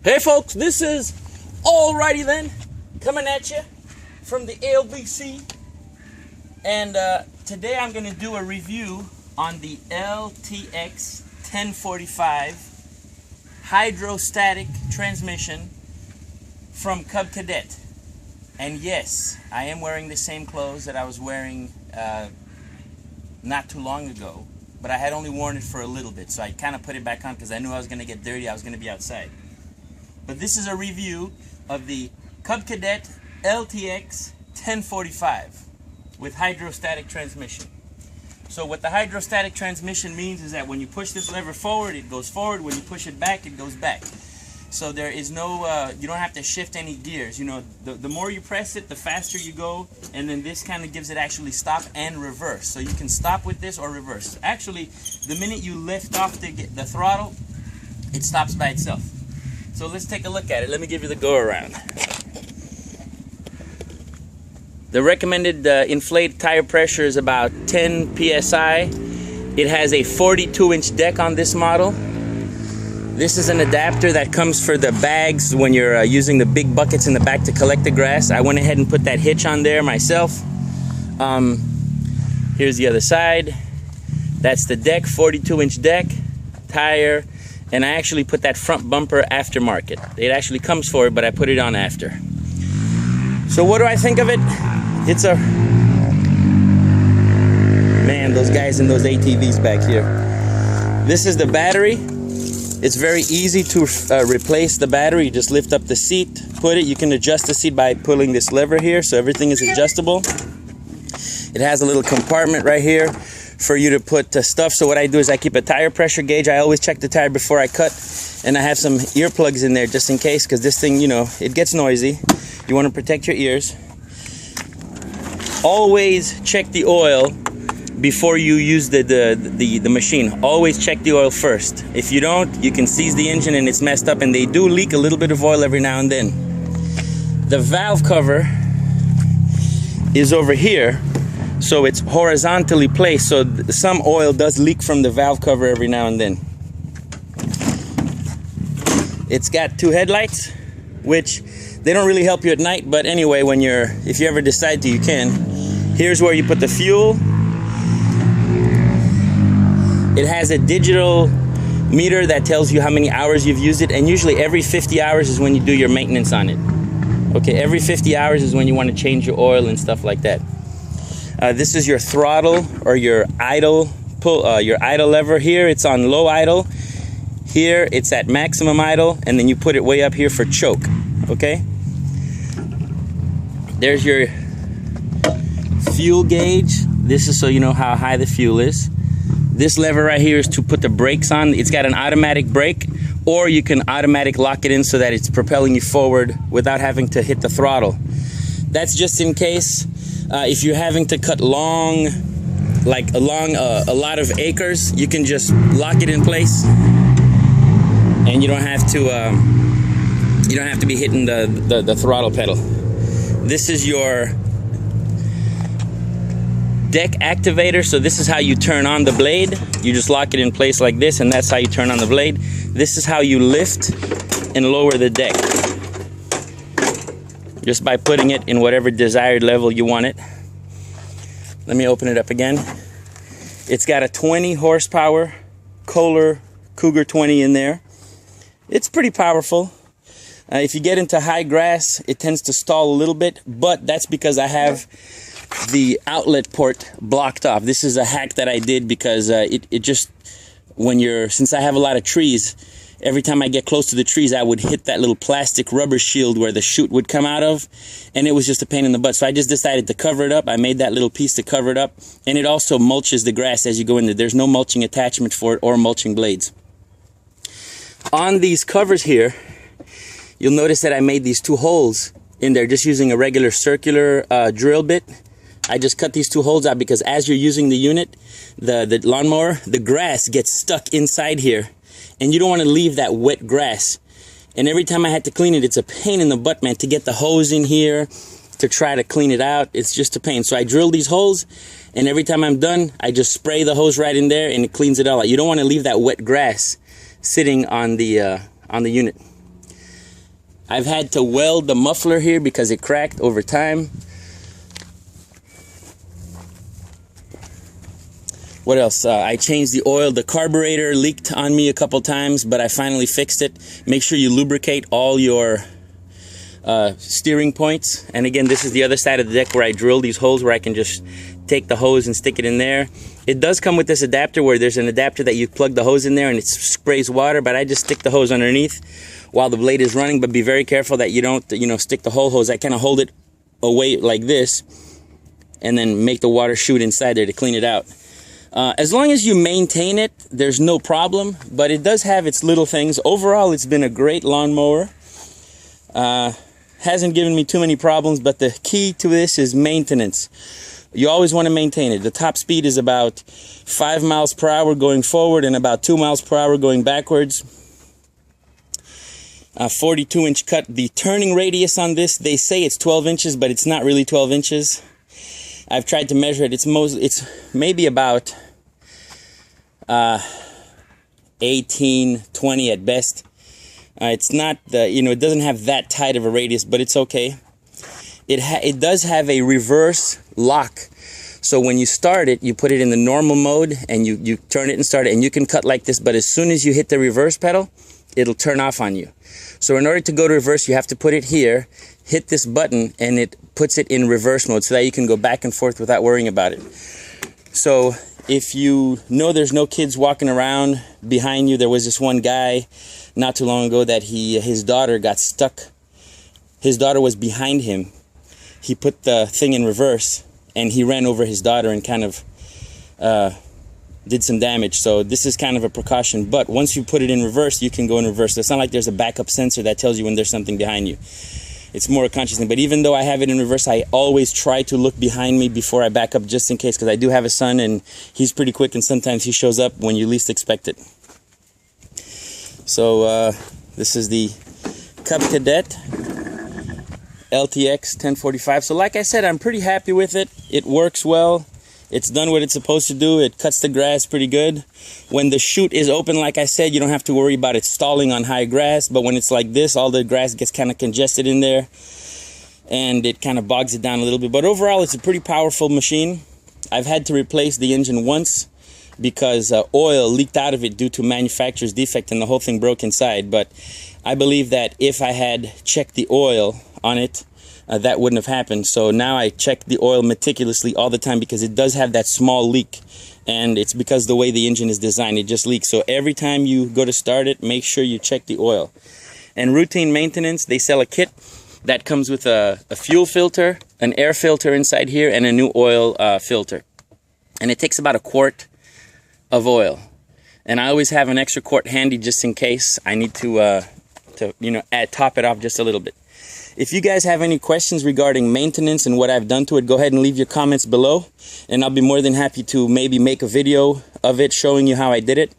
Hey folks, this is Alrighty Then, coming at you from the LBC, and today I'm going to do a review on the LTX 1045 hydrostatic transmission from Cub Cadet. And yes, I am wearing the same clothes that I was wearing not too long ago, but I had only worn it for a little bit, so I kind of put it back on because I knew I was going to get dirty, I was going to be outside. But this is a review of the Cub Cadet LTX 1045 with hydrostatic transmission. So what the hydrostatic transmission means is that when you push this lever forward, it goes forward. When you push it back, it goes back. So there is no, you don't have to shift any gears. You know, the more you press it, the faster you go. And then this kind of gives it actually stop and reverse. So you can stop with this or reverse. Actually, the minute you lift off the throttle, it stops by itself. So let's take a look at it. Let me give you the go around. The recommended inflate tire pressure is about 10 psi. It has a 42-inch deck on this model. This is an adapter that comes for the bags when you're using the big buckets in the back to collect the grass. I went ahead and put that hitch on there myself. Here's the other side. That's the deck, 42-inch deck, tire. And I actually put that front bumper aftermarket. It actually comes for it, but I put it on after. So what do I think of it? It's a... Man, those guys in those ATVs back here. This is the battery. It's very easy to replace the battery. You just lift up the seat, put it. You can adjust the seat by pulling this lever here, so everything is adjustable. It has a little compartment right here for you to put stuff. So what I do is I keep a tire pressure gauge. I always check the tire before I cut, and I have some earplugs in there just in case, because this thing, you know, it gets noisy. You want to protect your ears. Always check the oil before you use the machine. Always check the oil first. If you don't, you can seize the engine and it's messed up, and they do leak a little bit of oil every now and then. The valve cover is over here. So it's horizontally placed, so some oil does leak from the valve cover every now and then. It's got two headlights, which they don't really help you at night, but anyway, if you ever decide to, you can. Here's where you put the fuel. It has a digital meter that tells you how many hours you've used it, and usually every 50 hours is when you do your maintenance on it. Okay, every 50 hours is when you want to change your oil and stuff like that. This is your throttle or your idle pull, your idle lever. Here it's on low idle. Here it's at maximum idle, and then you put it way up here for choke. Okay. There's your fuel gauge. This is so you know how high the fuel is. This lever right here is to put the brakes on. It's got an automatic brake, or you can automatic lock it in so that it's propelling you forward without having to hit the throttle. That's just in case. If you're having to cut long, like along a lot of acres, you can just lock it in place, and you don't have to be hitting the throttle pedal. This is your deck activator. So this is how you turn on the blade. You just lock it in place like this, and that's how you turn on the blade. This is how you lift and lower the deck, just by putting it in whatever desired level you want it. Let me open it up again. It's got a 20 horsepower Kohler Cougar 20 in there. It's pretty powerful. If you get into high grass, it tends to stall a little bit, but that's because I have the outlet port blocked off. This is a hack that I did because it just, since I have a lot of trees, every time I get close to the trees, I would hit that little plastic rubber shield where the chute would come out of, and it was just a pain in the butt. So I just decided to cover it up. I made that little piece to cover it up, and it also mulches the grass as you go in there. There's no mulching attachment for it or mulching blades. On these covers here, you'll notice that I made these two holes in there just using a regular circular drill bit. I just cut these two holes out because as you're using the unit, the lawnmower, the grass gets stuck inside here. And you don't want to leave that wet grass. And every time I had to clean it, it's a pain in the butt, man, to get the hose in here, to try to clean it out. It's just a pain. So I drill these holes, and every time I'm done, I just spray the hose right in there, and it cleans it all out. You don't want to leave that wet grass sitting on the unit. I've had to weld the muffler here because it cracked over time. What else? I changed the oil. The carburetor leaked on me a couple times, but I finally fixed it. Make sure you lubricate all your steering points. And again, this is the other side of the deck where I drill these holes where I can just take the hose and stick it in there. It does come with this adapter where there's an adapter that you plug the hose in there and it sprays water, but I just stick the hose underneath while the blade is running. But be very careful that you don't, stick the whole hose. I kind of hold it away like this and then make the water shoot inside there to clean it out. As long as you maintain it, there's no problem, but it does have its little things. Overall, it's been a great lawnmower. Hasn't given me too many problems, but the key to this is maintenance. You always want to maintain it. The top speed is about 5 miles per hour going forward and about 2 miles per hour going backwards. 42-inch cut. The turning radius on this, they say it's 12 inches, but it's not really 12 inches. I've tried to measure it. It's maybe about 18, 20 at best. It's not it doesn't have that tight of a radius, but it's okay. It does have a reverse lock. So when you start it, you put it in the normal mode and you turn it and start it, and you can cut like this, but as soon as you hit the reverse pedal, it'll turn off on you. So in order to go to reverse, you have to put it here, hit this button, and it puts it in reverse mode so that you can go back and forth without worrying about it. So if you know there's no kids walking around behind you, there was this one guy not too long ago that his daughter got stuck. His daughter was behind him. He put the thing in reverse and he ran over his daughter and kind of did some damage. So this is kind of a precaution, but once you put it in reverse, you can go in reverse. So it's not like there's a backup sensor that tells you when there's something behind you. It's more a conscious thing. But even though I have it in reverse, I always try to look behind me before I back up, just in case, because I do have a son and he's pretty quick and sometimes he shows up when you least expect it. So this is the Cub Cadet LTX 1045. So like I said, I'm pretty happy with it. It works well. It's done what it's supposed to do. It cuts the grass pretty good. When the chute is open, like I said, you don't have to worry about it stalling on high grass. But when it's like this, all the grass gets kind of congested in there and it kind of bogs it down a little bit. But overall, it's a pretty powerful machine. I've had to replace the engine once because oil leaked out of it due to manufacturer's defect and the whole thing broke inside. But I believe that if I had checked the oil on it, that wouldn't have happened. So now I check the oil meticulously all the time because it does have that small leak, and it's because the way the engine is designed, it just leaks. So every time you go to start it, make sure you check the oil. And routine maintenance, they sell a kit that comes with a fuel filter, an air filter inside here, and a new oil filter. And it takes about a quart of oil. And I always have an extra quart handy just in case I need to top it off just a little bit. If you guys have any questions regarding maintenance and what I've done to it, go ahead and leave your comments below, and I'll be more than happy to maybe make a video of it showing you how I did it.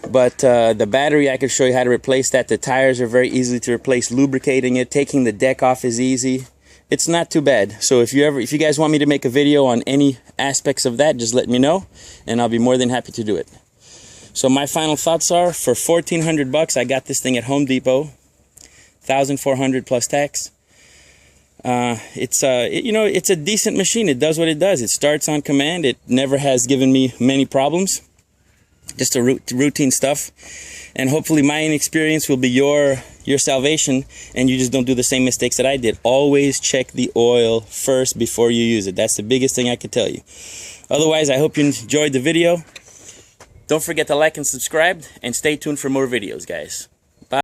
But the battery, I could show you how to replace that. The tires are very easy to replace. Lubricating it, taking the deck off is easy. It's not too bad. So if you guys want me to make a video on any aspects of that, just let me know, and I'll be more than happy to do it. So my final thoughts are, for $1,400, I got this thing at Home Depot. $1,400 plus tax. It's a decent machine. It does what it does. It starts on command. It never has given me many problems. Just a routine stuff. And hopefully my inexperience will be your salvation, and you just don't do the same mistakes that I did. Always check the oil first before you use it. That's the biggest thing I could tell you. Otherwise, I hope you enjoyed the video. Don't forget to like and subscribe, and stay tuned for more videos, guys.